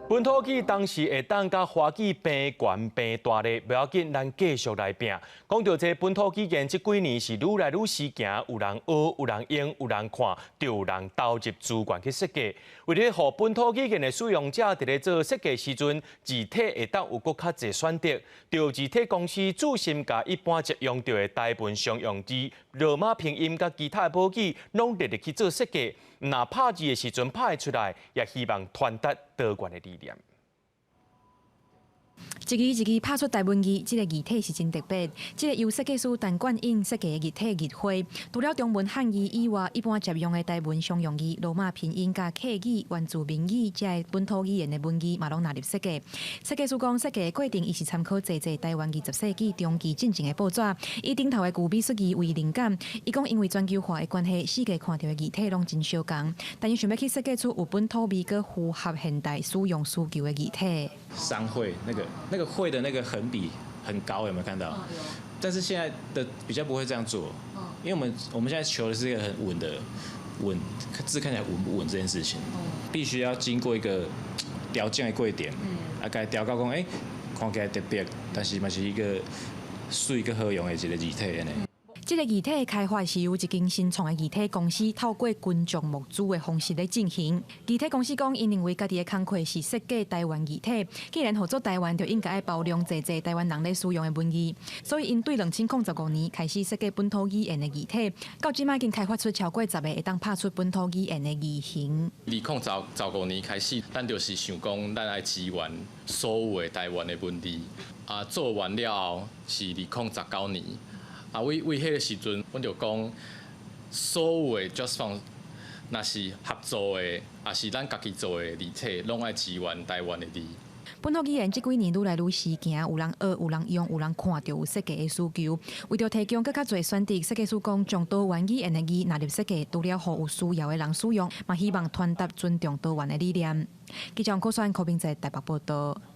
本土语当时会当甲华语平悬平大咧，不要紧，咱继续来拼。讲到这本土语言，这几年是愈来愈时行，有人学，有人用，有人看，就有人投入资源去设计。为了让本土语言的使用者伫咧做设计时阵，字体会当有更较侪选择，就字体公司注心甲一般常用到的台文常用字、罗马拼音甲其他的母语，拢直直去做设计。若拍字的时阵拍会出来，也希望传达多元的理念。一字一字拍出台文字，这个字体是真特别。这个由设计师陈冠英设计的字体字花，除了中文汉语以外，一般常用的台文常用语、罗马拼音、甲客语、原住民语，这个本土语言的文字，嘛拢纳入设计。设计师讲，设计的过程，伊是参考侪台湾20世纪中期进前的报纸，以顶头的古美术字为灵感。伊讲，因为全球化的关系，世界看到的字体拢真相共，但伊想要去设计出有本土味，佮符合现代使用需求的字体。商会那个会的那个横笔很高，有没有看到？但是现在的比较不会这样做，因为我们现在求的是一个很稳的稳，字看起来稳不稳这件事情，必须要经过一个调整的过程，该调到讲看起来特别，但是嘛是一个水个好用的一个字体呢。这个字体的开发是由一间新创的字体公司透过群众募资的方式来进行。字体公司讲，因认为家己的工课是设计台湾字体，既然合作台湾，就应该要包容侪台湾人咧使用的文字，所以因对2015年开始设计本土语言的字体，到今麦已经开发出超过10个会当拍出本土语言的字形。2015年开始，咱就是想讲，咱爱支援所有的台湾的文字。做完了后是2019年。为迄个时阵，阮就讲，所有的 Just Fund 若是合作的，也是咱家己做的字体，拢爱支援台湾的字。本土语言这几年愈来愈时行，有人学，有人用，有人看，就有设计的需求。为着提供更较侪选择，设计师讲将多元语言的字纳入设计，除了互有需要的人使用，嘛希望传达尊重多元的理念。记者郭选柯明在台北报道。